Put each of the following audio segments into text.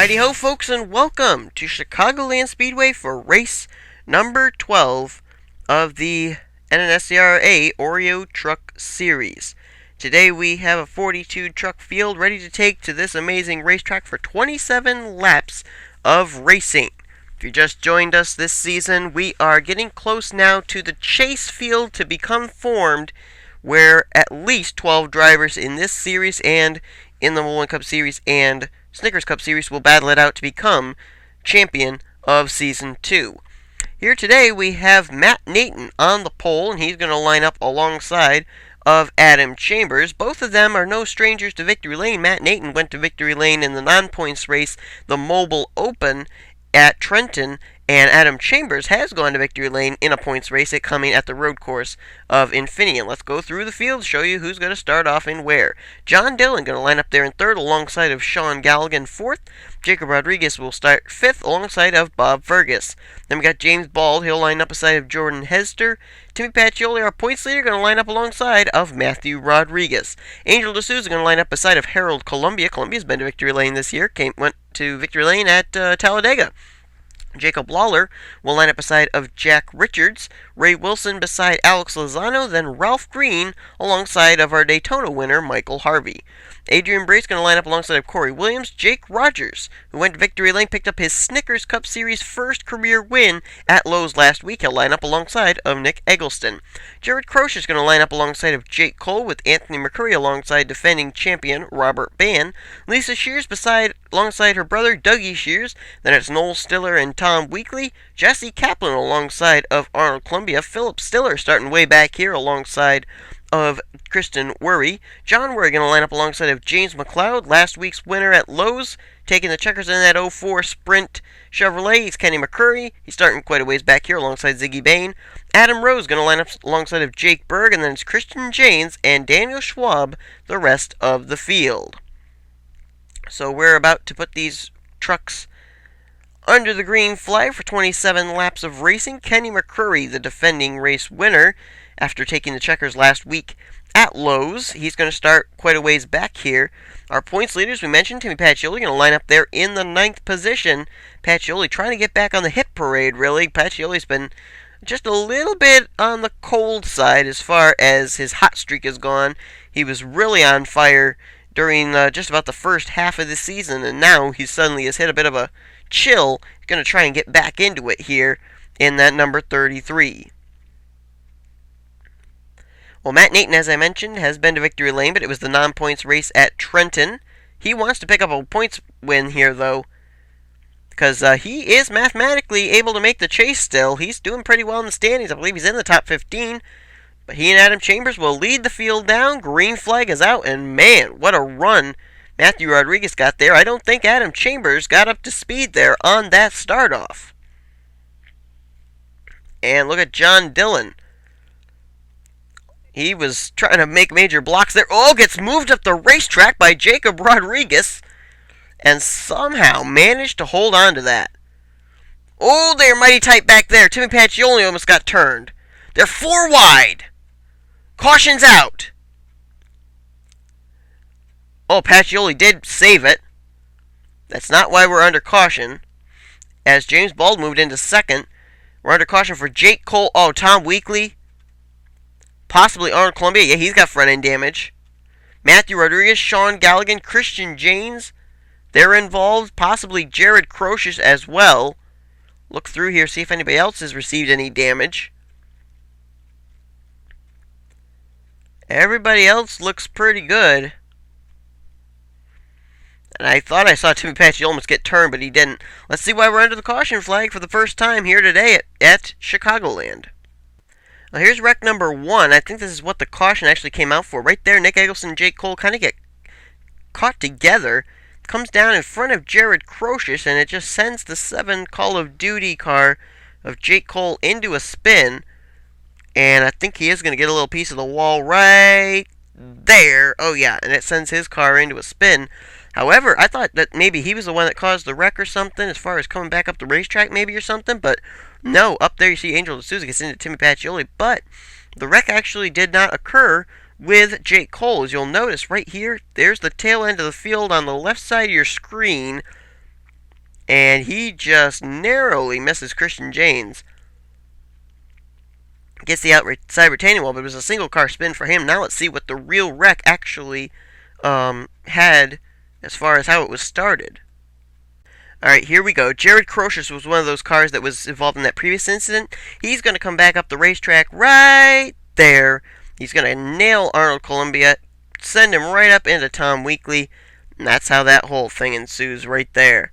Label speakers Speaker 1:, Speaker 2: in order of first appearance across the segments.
Speaker 1: Heidi ho, folks, and welcome to Chicagoland Speedway for race number 12 of the NNSCRA Oreo Truck Series. Today we have a 42 truck field ready to take to this amazing racetrack for 27 laps of racing. If you just joined us this season, we are getting close now to the chase field to become formed, where at least 12 drivers in this series and in the Mullen Cup Series and Snickers Cup Series will battle it out to become champion of Season 2. Here today we have Matt Nathan on the pole, and he's going to line up alongside of Adam Chambers. Both of them are no strangers to victory lane. Matt Nathan went to victory lane in the non-points race, the Mobile Open at Trenton, and Adam Chambers has gone to victory lane in a points race at coming at the road course of Infineon. Let's go through the field, show you who's going to start off and where. John Dillon going to line up there in third alongside of Sean Galligan fourth. Jacob Rodriguez will start fifth alongside of Bob Fergus. Then we got James Bald. He'll line up beside of Jordan Hester. Timmy Pacioli, our points leader, going to line up alongside of Matthew Rodriguez. Angel D'Souza going to line up beside of Harold Columbia. Columbia's been to victory lane this year. Went to victory lane at Talladega. Jacob Lawler will line up beside of Jack Richards, Ray Wilson beside Alex Lozano, then Ralph Green alongside of our Daytona winner, Michael Harvey. Adrian Brace going to line up alongside of Corey Williams. Jake Rogers, who went to victory lane, picked up his Snickers Cup Series first career win at Lowe's last week. He'll line up alongside of Nick Eggleston. Jared Croce is going to line up alongside of Jake Cole, with Anthony McCurry alongside defending champion Robert Bann. Lisa Shears alongside her brother Dougie Shears. Then it's Noel Stiller and Tom Weekly. Jesse Kaplan alongside of Arnold Columbia. Philip Stiller starting way back here alongside of Kristen Worry. John Worry going to line up alongside of James McLeod, last week's winner at Lowe's, taking the checkers in that 04 Sprint Chevrolet. He's Kenny McCurry. He's starting quite a ways back here alongside Ziggy Bain. Adam Rose going to line up alongside of Jake Berg, and then it's Christian Janes and Daniel Schwab the rest of the field. So we're about to put these trucks under the green flag for 27 laps of racing. Kenny McCurry, the defending race winner, after taking the checkers last week at Lowe's. He's going to start quite a ways back here. Our points leaders, we mentioned, Timmy Pacioli going to line up there in the 9th position. Pacioli trying to get back on the hit parade, really. Pacioli's been just a little bit on the cold side as far as his hot streak has gone. He was really on fire during just about the first half of the season, and now he suddenly has hit a bit of a chill. He's going to try and get back into it here in that number 33. Well, Matt Nathan, as I mentioned, has been to victory lane, but it was the non-points race at Trenton. He wants to pick up a points win here, though, because he is mathematically able to make the chase still. He's doing pretty well in the standings. I believe he's in the top 15. But he and Adam Chambers will lead the field down. Green flag is out, and man, what a run Matthew Rodriguez got there. I don't think Adam Chambers got up to speed there on that start-off. And look at John Dillon. He was trying to make major blocks there. Oh, gets moved up the racetrack by Jacob Rodriguez, and somehow managed to hold on to that. Oh, they're mighty tight back there. Timmy Pacioli almost got turned. They're 4 wide. Caution's out. Oh, Pacioli did save it. That's not why we're under caution. As James Bald moved into second, we're under caution for Jake Cole. Oh, Tom Weekly. Possibly Arnold Columbia. Yeah, he's got front-end damage. Matthew Rodriguez, Sean Galligan, Christian Janes, they're involved. Possibly Jared Croce as well. Look through here, see if anybody else has received any damage. Everybody else looks pretty good. And I thought I saw Timmy Pacioli almost get turned, but he didn't. Let's see why we're under the caution flag for the first time here today at Chicagoland. Now here's wreck number 1. I think this is what the caution actually came out for. Right there, Nick Eggleston and Jake Cole kind of get caught together. Comes down in front of Jared Croce, and it just sends the 7 Call of Duty car of Jake Cole into a spin. And I think he is going to get a little piece of the wall right there. Oh yeah, and it sends his car into a spin. However, I thought that maybe he was the one that caused the wreck or something, as far as coming back up the racetrack maybe or something, but no, up there you see Angel D'Souza gets into Timmy Pacioli, but the wreck actually did not occur with Jake Cole. As you'll notice right here, there's the tail end of the field on the left side of your screen. and he just narrowly misses Christian Janes. Gets the outside retaining wall, but it was a single car spin for him. Now let's see what the real wreck actually had as far as how it was started. Alright, here we go. Jared Crocious was one of those cars that was involved in that previous incident. He's going to come back up the racetrack right there. He's going to nail Arnold Columbia, send him right up into Tom Weekly, and that's how that whole thing ensues right there.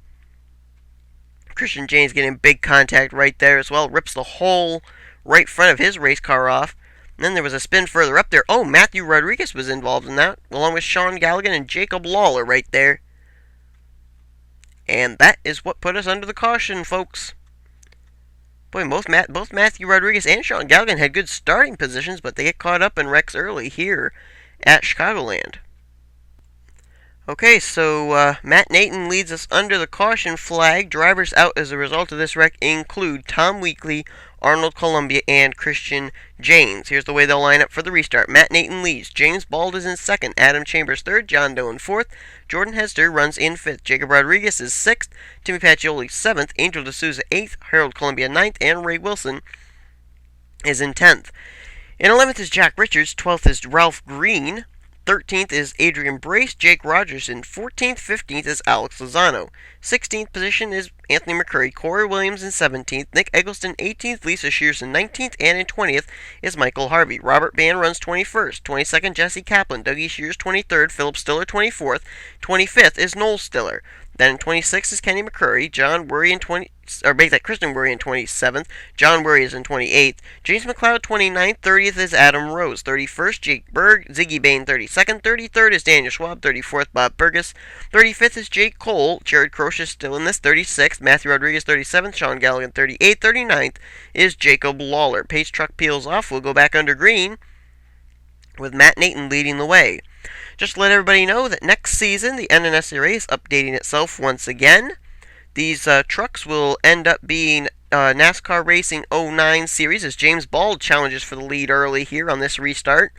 Speaker 1: Christian Janes getting big contact right there as well. Rips the whole right front of his race car off. And then there was a spin further up there. Oh, Matthew Rodriguez was involved in that, along with Sean Galligan and Jacob Lawler right there. And that is what put us under the caution, folks. Boy, both Matthew Rodriguez and Sean Galligan had good starting positions, but they get caught up in wrecks early here at Chicagoland. Okay, so Matt Nathan leads us under the caution flag. Drivers out as a result of this wreck include Tom Weekly, Arnold Columbia, and Christian Janes. Here's the way they'll line up for the restart. Matt Nathan leads. James Bald is in second. Adam Chambers third. John Doe in fourth. Jordan Hester runs in fifth. Jacob Rodriguez is sixth. Timmy Pacioli seventh. Angel D'Souza eighth. Harold Columbia ninth. And Ray Wilson is in 10th. In 11th is Jack Richards. 12th is Ralph Green. 13th is Adrian Brace, Jake Rogers in 14th, 15th is Alex Lozano. 16th position is Anthony McCurry, Corey Williams in 17th, Nick Eggleston 18th, Lisa Shears in 19th, and in 20th is Michael Harvey. Robert Band runs 21st, 22nd Jesse Kaplan, Dougie Shears 23rd, Philip Stiller 24th, 25th is Noel Stiller. Then in 26th is Kenny McCurry, John Worry in 20, or make that Christian Worry in 27th, John Worry is in 28th, James McLeod 29th, 30th is Adam Rose, 31st Jake Berg, Ziggy Bain 32nd, 33rd is Daniel Schwab, 34th Bob Burgess, 35th is Jake Cole, Jared Crocious still in this, 36th, Matthew Rodriguez 37th, Sean Galligan 38th, 39th is Jacob Lawler. Pace truck peels off, we'll go back under green with Matt Nathan leading the way. Just to let everybody know that next season, the NNSCRA is updating itself once again. These trucks will end up being NASCAR Racing 09 series as James Bald challenges for the lead early here on this restart.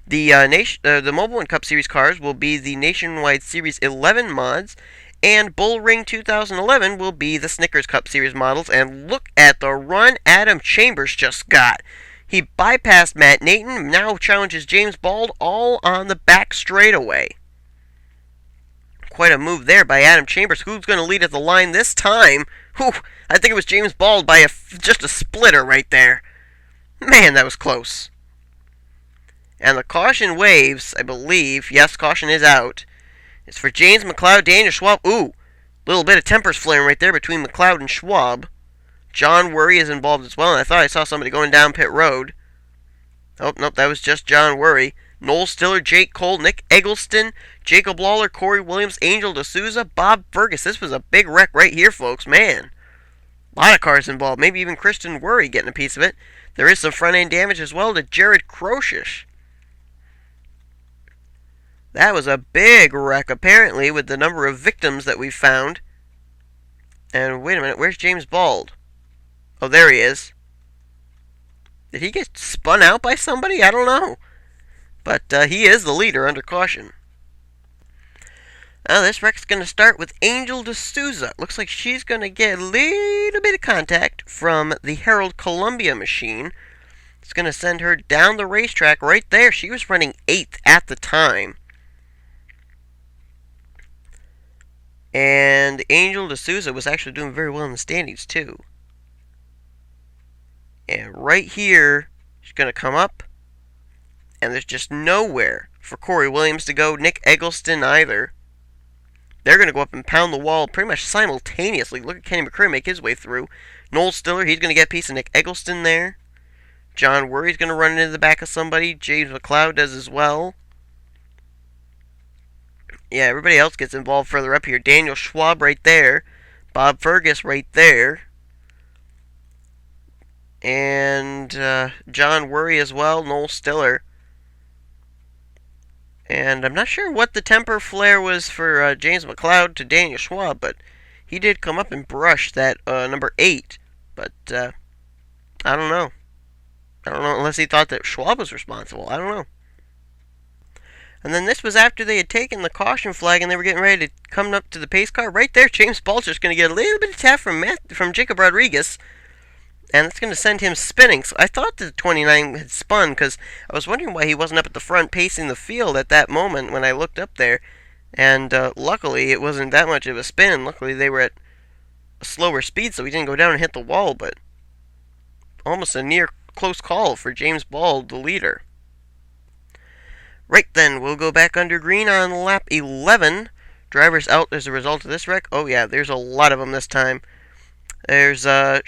Speaker 1: The Mobile and Cup Series cars will be the Nationwide Series 11 mods, and Bull Ring 2011 will be the Snickers Cup Series models. And look at the run Adam Chambers just got. He bypassed Matt Nathan, now challenges James Bald all on the back straightaway. Quite a move there by Adam Chambers. Who's going to lead at the line this time? Whew, I think it was James Bald by just a splitter right there. Man, that was close. And the caution waves, I believe, yes, caution is out. It's for James McLeod, Daniel Schwab. Ooh, little bit of tempers flaring right there between McLeod and Schwab. John Worry is involved as well, and I thought I saw somebody going down pit road. Oh, nope, that was just John Worry. Noel Stiller, Jake Cole, Nick Eggleston, Jacob Lawler, Corey Williams, Angel D'Souza, Bob Fergus. This was a big wreck right here, folks. Man, a lot of cars involved. Maybe even Christian Worry getting a piece of it. There is some front-end damage as well to Jared Crocious. That was a big wreck, apparently, with the number of victims that we found. And wait a minute, where's James Bald? Oh, there he is. Did he get spun out by somebody? I don't know. But he is the leader under caution. Now this wreck's going to start with Angel D'Souza. Looks like she's going to get a little bit of contact from the Harold Columbia machine. It's going to send her down the racetrack right there. She was running 8th at the time. And Angel D'Souza was actually doing very well in the standings too. And right here, she's going to come up. And there's just nowhere for Corey Williams to go. Nick Eggleston either. They're going to go up and pound the wall pretty much simultaneously. Look at Kenny McCurry make his way through. Noel Stiller, he's going to get a piece of Nick Eggleston there. John Worry's going to run into the back of somebody. James McLeod does as well. Yeah, everybody else gets involved further up here. Daniel Schwab right there. Bob Fergus right there. And John Worry as well. Noel Stiller. And I'm not sure what the temper flare was for James McLeod to Daniel Schwab, but he did come up and brush that number 8. But I don't know. I don't know unless he thought that Schwab was responsible. I don't know. And then this was after they had taken the caution flag and they were getting ready to come up to the pace car. Right there, James Bald's just going to get a little bit of tap from Jacob Rodriguez. And it's going to send him spinning. So I thought the 29 had spun because I was wondering why he wasn't up at the front pacing the field at that moment when I looked up there. And luckily, it wasn't that much of a spin. Luckily, they were at a slower speed, so he didn't go down and hit the wall. But almost a near close call for James Bald, the leader. Right then, we'll go back under green on lap 11. Drivers out as a result of this wreck. Oh yeah, there's a lot of them this time. There's Sean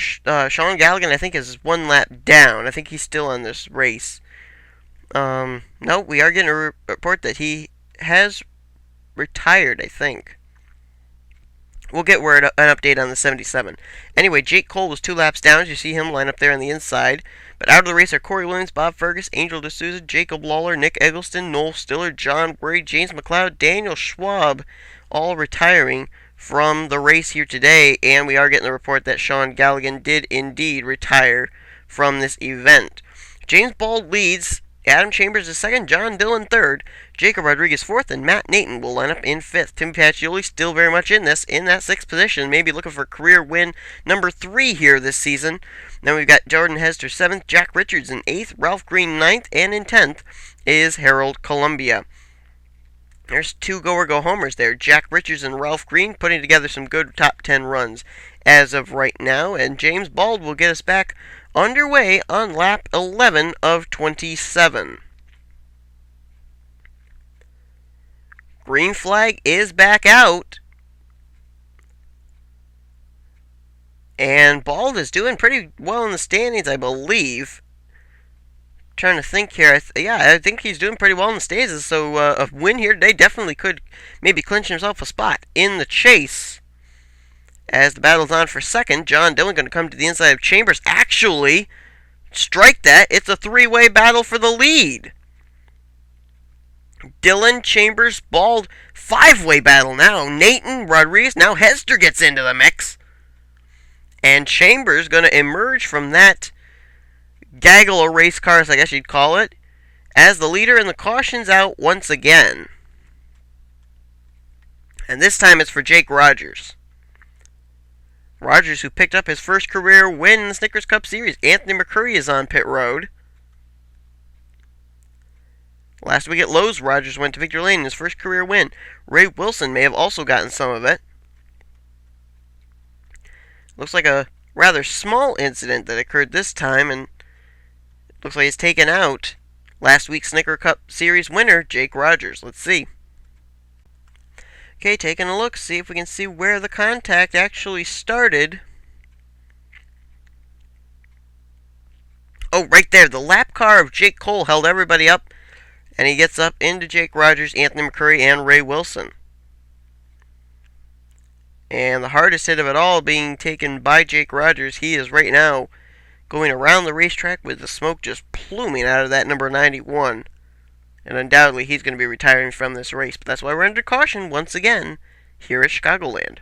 Speaker 1: Galligan, I think, is one lap down. I think he's still on this race. No, we are getting a report that he has retired, I think. We'll get an update on the 77. Anyway, Jake Cole was 2 laps down, as you see him line up there on the inside. But out of the race are Corey Williams, Bob Fergus, Angel D'Souza, Jacob Lawler, Nick Eggleston, Noel Stiller, John Worry, James McLeod, Daniel Schwab, all retiring from the race here today. And we are getting the report that Sean Galligan did indeed retire from this event. James Bald leads, Adam Chambers is second, John Dillon third, Jacob Rodriguez fourth, and Matt Nathan will line up in fifth. Tim Pacioli still very much in that 6th position, maybe looking for career win number 3 here this season. Then we've got Jordan Hester 7th, Jack Richards in 8th, Ralph Green 9th, and in 10th is Harold Columbia. There's 2 go-or-go-homers there. Jack Richards and Ralph Green putting together some good top 10 runs as of right now. And James Bald will get us back underway on lap 11 of 27. Green flag is back out. And Bald is doing pretty well in the standings, I believe. Trying to think here. I think he's doing pretty well in the standings. So a win here today definitely could maybe clinch himself a spot in the chase. As the battle's on for second, John Dillon going to come to the inside of Chambers. Actually, strike that. It's a 3-way battle for the lead. Dillon, Chambers, Bald, 5-way battle now. Nathan, Rodriguez, now Hester gets into the mix. And Chambers going to emerge from that gaggle of race cars, I guess you'd call it, as the leader, and the caution's out once again. And this time it's for Jake Rogers. Rogers, who picked up his first career win in the Snickers Cup Series. Anthony McCurry is on pit road. Last week at Lowe's, Rogers went to Victory Lane in his first career win. Ray Wilson may have also gotten some of it. Looks like a rather small incident that occurred this time, and looks like it's taken out last week's Snicker Cup Series winner, Jake Rogers. Let's see. Okay, taking a look, see if we can see where the contact actually started. Oh, right there. The lap car of Jake Cole held everybody up, and he gets up into Jake Rogers, Anthony McCurry, and Ray Wilson. And the hardest hit of it all being taken by Jake Rogers. He is right now going around the racetrack with the smoke just pluming out of that number 91. And undoubtedly he's going to be retiring from this race. But that's why we're under caution once again here at Chicagoland.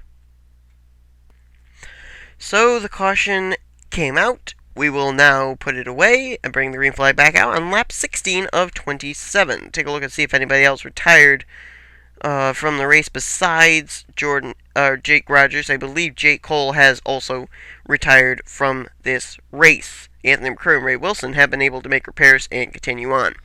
Speaker 1: So the caution came out. We will now put it away and bring the green flag back out on lap 16 of 27. Take a look and see if anybody else retired from the race besides Jake Rogers. I believe Jake Cole has also retired from this race. Anthony McCurry and Ray Wilson have been able to make repairs and continue on.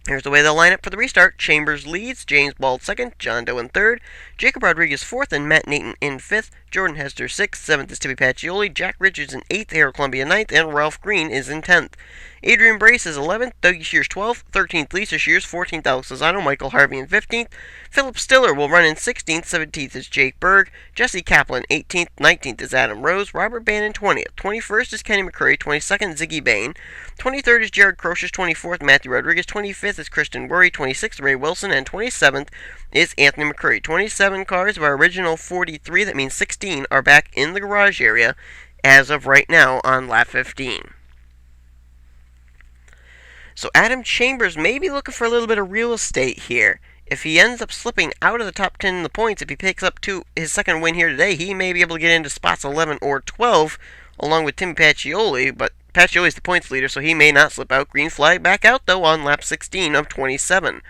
Speaker 1: Here's the way they'll line up for the restart. Chambers leads, James Bald second, John Dillon third, Jacob Rodriguez fourth, and Matt Nathan in fifth. Jordan Hester sixth, seventh is Timmy Pacioli, Jack Richards in eighth, Harold Columbia ninth, and Ralph Green is in 10th. Adrian Brace is 11th, Dougie Shears 12th, 13th Lisa Shears, 14th Alex Lozano, Michael Harvey in 15th, Philip Stiller will run in 16th, 17th is Jake Berg, Jesse Kaplan 18th, 19th is Adam Rose, Robert Bannon 20th, 21st is Kenny McCurry, 22nd Ziggy Bain, 23rd is Jared Crocious, 24th Matthew Rodriguez, 25th is Christian Worry, 26th Ray Wilson, and 27th is Anthony McCurry. 27 cars of our original 43, that means 16 are back in the garage area as of right now on lap 15. So Adam Chambers may be looking for a little bit of real estate here. If he ends up slipping out of the top 10 in the points, if he picks up his second win here today, he may be able to get into spots 11 or 12 along with Tim Pacioli, but Pacioli's the points leader, so he may not slip out. Green flag back out, though, on lap 16 of 27.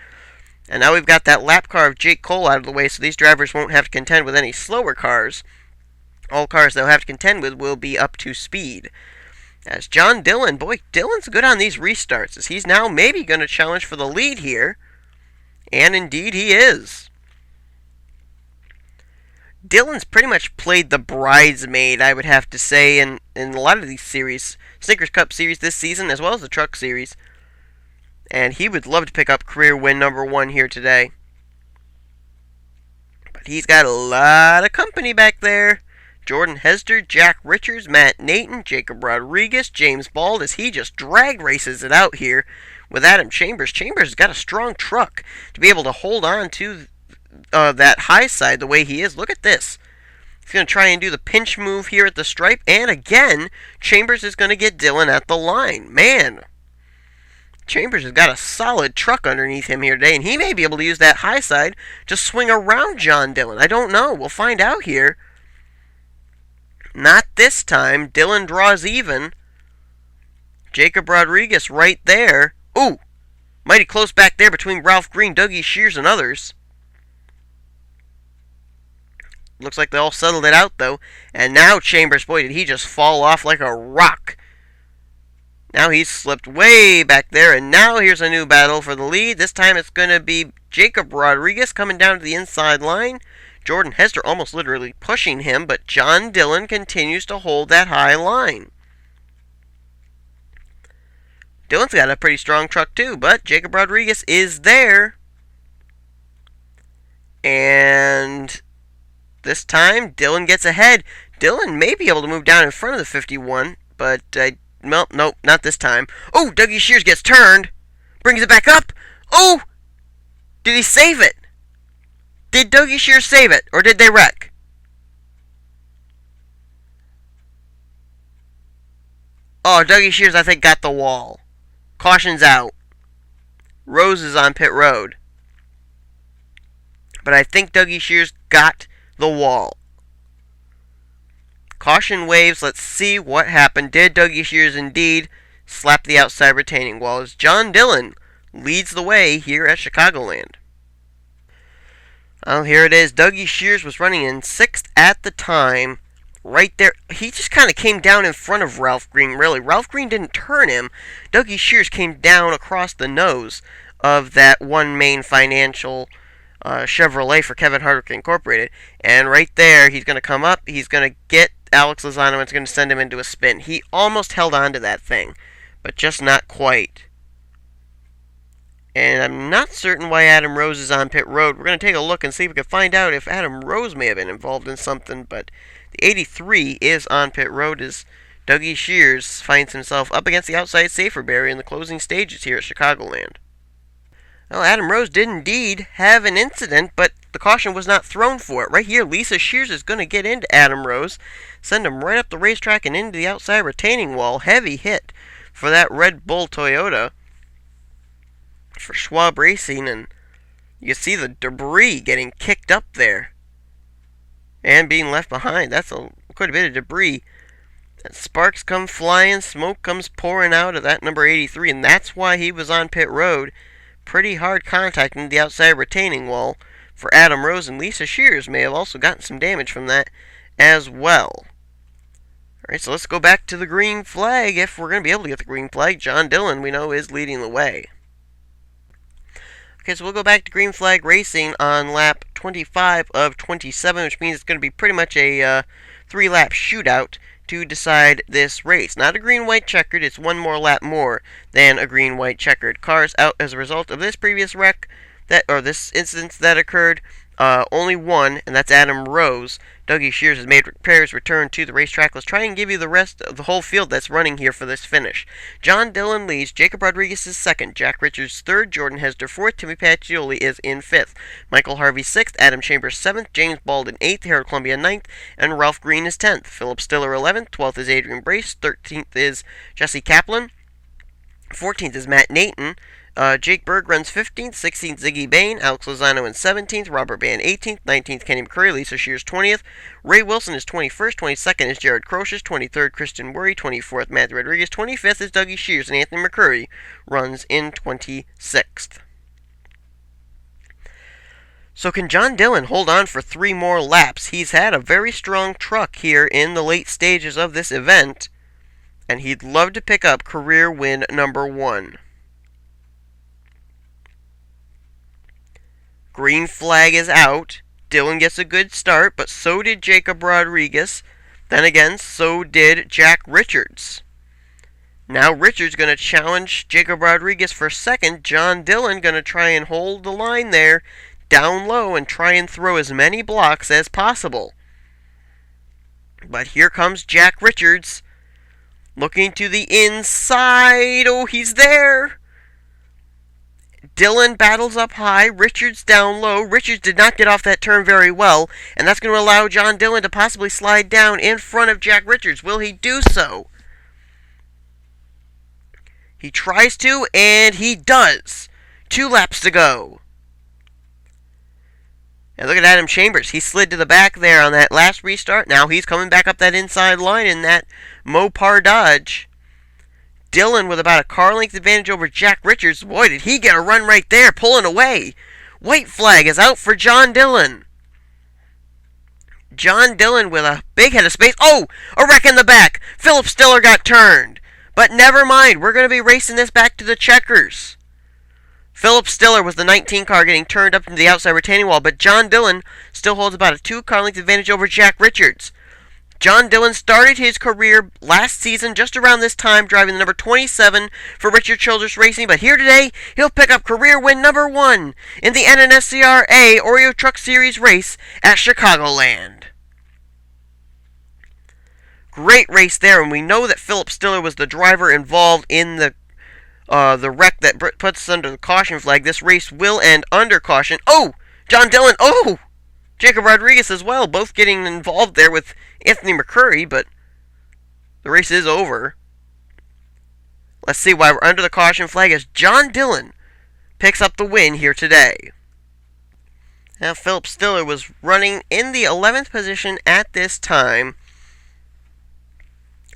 Speaker 1: And now we've got that lap car of Jake Cole out of the way, so these drivers won't have to contend with any slower cars. All cars they'll have to contend with will be up to speed. As John Dillon, boy, Dillon's good on these restarts, as he's now maybe going to challenge for the lead here. And indeed he is. Dillon's pretty much played the bridesmaid, I would have to say, in a lot of these series. Snickers Cup series this season, as well as the Truck series. And he would love to pick up career win number 1 here today. But he's got a lot of company back there. Jordan Hester, Jack Richards, Matt Nathan, Jacob Rodriguez, James Bald, as he just drag races it out here with Adam Chambers. Chambers has got a strong truck to be able to hold on to that high side the way he is. Look at this. He's going to try and do the pinch move here at the stripe. And again, Chambers is going to get Dillon at the line. Man, Chambers has got a solid truck underneath him here today, and he may be able to use that high side to swing around John Dillon. I don't know. We'll find out here. Not this time. Dillon draws even. Jacob Rodriguez right there. Ooh, mighty close back there between Ralph Green, Dougie Shears, and others. Looks like they all settled it out, though. And now Chambers, boy, did he just fall off like a rock. Now he's slipped way back there, and now here's a new battle for the lead. This time it's going to be Jacob Rodriguez coming down to the inside line. Jordan Hester almost literally pushing him, but John Dillon continues to hold that high line. Dillon's got a pretty strong truck too, but Jacob Rodriguez is there. And this time, Dillon gets ahead. Dillon may be able to move down in front of the 51, but nope, not this time. Oh, Dougie Shears gets turned. Brings it back up. Oh, did he save it? Did Dougie Shears save it, or did they wreck? Oh, Dougie Shears, I think, got the wall. Caution's out. Rose is on pit road. But I think Dougie Shears got the wall. Caution waves. Let's see what happened. Did Dougie Shears indeed slap the outside retaining wall as John Dillon leads the way here at Chicagoland? Well, here it is. Dougie Shears was running in 6th at the time. Right there. He just kind of came down in front of Ralph Green, really. Ralph Green didn't turn him. Dougie Shears came down across the nose of that One Main Financial Chevrolet for Kevin Hardwick Incorporated. And right there, he's going to come up. He's going to get Alex Lozano and it's going to send him into a spin. He almost held on to that thing, but just not quite. And I'm not certain why Adam Rose is on pit road. We're going to take a look and see if we can find out if Adam Rose may have been involved in something. But the 83 is on pit road as Dougie Shears finds himself up against the outside safer barrier in the closing stages here at Chicagoland. Well, Adam Rose did indeed have an incident, but the caution was not thrown for it. Right here, Lisa Shears is going to get into Adam Rose, send him right up the racetrack and into the outside retaining wall. Heavy hit for that Red Bull Toyota for Schwab Racing, and you see the debris getting kicked up there and being left behind. That's quite a bit of debris. And sparks come flying, smoke comes pouring out of that number 83, and that's why he was on pit road. Pretty hard contact into the outside retaining wall for Adam Rose, and Lisa Shears may have also gotten some damage from that as well. Alright, so let's go back to the green flag if we're going to be able to get the green flag. John Dillon, we know, is leading the way. Okay, so we'll go back to green flag racing on lap 25 of 27, which means it's going to be pretty much a 3-lap shootout to decide this race. Not a green-white checkered, it's one more lap more than a green-white checkered. Cars out as a result of this previous wreck, this incident that occurred, only one, and that's Adam Rose. Dougie Shears has made repairs, returned to the racetrack. Let's try and give you the rest of the whole field that's running here for this finish. John Dillon leads, Jacob Rodriguez is 2nd, Jack Richards 3rd, Jordan Hester 4th, Timmy Pacioli is in 5th, Michael Harvey 6th, Adam Chambers 7th, James Bald in 8th, Harold Columbia 9th, and Ralph Green is 10th. Philip Stiller 11th, 12th is Adrian Brace, 13th is Jesse Kaplan, 14th is Matt Nathan, Jake Berg runs 15th, 16th Ziggy Bain, Alex Lozano in 17th, Robert Ban 18th, 19th Kenny McCurry, Lisa Shears 20th, Ray Wilson is 21st, 22nd is Jared Crocius, 23rd Christian Worry, 24th Matthew Rodriguez, 25th is Dougie Shears, and Anthony McCurry runs in 26th. So can John Dillon hold on for 3 more laps? He's had a very strong truck here in the late stages of this event, and he'd love to pick up career win number 1. Green flag is out. Dillon gets a good start, but so did Jacob Rodriguez. Then again, so did Jack Richards. Now Richards going to challenge Jacob Rodriguez for second. John Dillon going to try and hold the line there down low and try and throw as many blocks as possible. But here comes Jack Richards looking to the inside. Oh, he's there. Dillon battles up high, Richards down low. Richards did not get off that turn very well, and that's going to allow John Dillon to possibly slide down in front of Jack Richards. Will he do so? He tries to, and he does. 2 laps to go. And look at Adam Chambers. He slid to the back there on that last restart. Now he's coming back up that inside line in that Mopar Dodge. Dillon with about a car length advantage over Jack Richards. Boy, did he get a run right there, pulling away. White flag is out for John Dillon. John Dillon with a big head of space. Oh, a wreck in the back. Philip Stiller got turned. But never mind, we're going to be racing this back to the checkers. Philip Stiller was the 19 car getting turned up into the outside retaining wall, but John Dillon still holds about a 2 car length advantage over Jack Richards. John Dillon started his career last season just around this time, driving the number 27 for Richard Childress Racing, but here today, he'll pick up career win number 1 in the NNSCRA Oreo Truck Series race at Chicagoland. Great race there, and we know that Philip Stiller was the driver involved in the wreck that puts us under the caution flag. This race will end under caution. Oh! John Dillon, oh! Jacob Rodriguez as well, both getting involved there with Anthony McCurry, but the race is over. Let's see why we're under the caution flag as John Dillon picks up the win here today. Now, Philip Stiller was running in the 11th position at this time.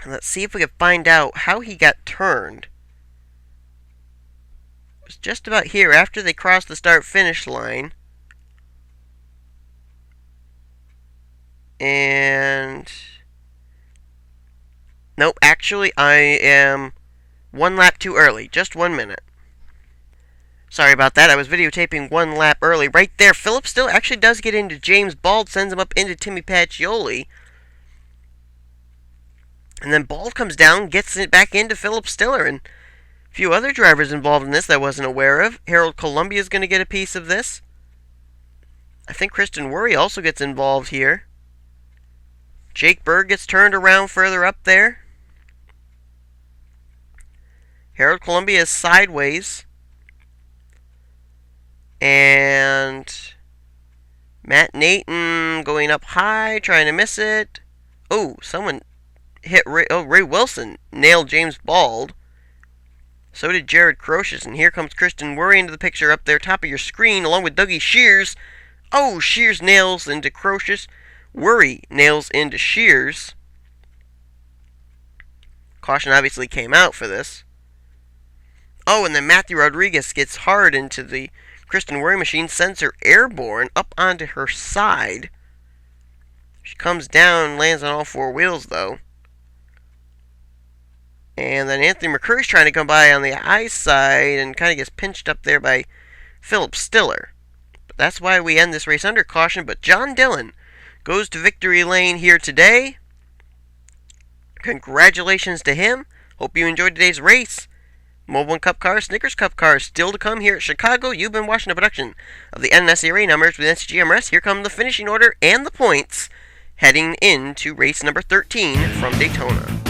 Speaker 1: And let's see if we can find out how he got turned. It was just about here after they crossed the start-finish line. And nope, actually I am 1 lap too early. Just 1 minute. Sorry about that. I was videotaping 1 lap early. Right there, Philip still actually does get into James Bald, sends him up into Timmy Pacioli. And then Bald comes down, gets it back into Philip Stiller, and a few other drivers involved in this that I wasn't aware of. Harold Columbia is going to get a piece of this. I think Kristen Worry also gets involved here. Jake Berg gets turned around further up there. Harold Columbia is sideways. And Matt Nathan going up high, trying to miss it. Oh, someone hit Ray. Oh, Ray Wilson nailed James Bald. So did Jared Crocious. And here comes Kristen Worry into the picture up there, top of your screen, along with Dougie Shears. Oh, Shears nails into Crocious. Worry nails into Shears. Caution obviously came out for this. Oh, and then Matthew Rodriguez gets hard into the Kristen Worry machine, sends her airborne up onto her side. She comes down, lands on all 4 wheels though. And then Anthony McCurry's trying to come by on the I side and kind of gets pinched up there by Philip Stiller. But that's why we end this race under caution. But John Dillon goes to victory lane here today. Congratulations to him. Hope you enjoyed today's race. Mobile Cup cars, Snickers Cup cars still to come here at Chicago. You've been watching a production of the NNSCRA numbers with NCGMRS. Here come the finishing order and the points heading into race number 13 from Daytona.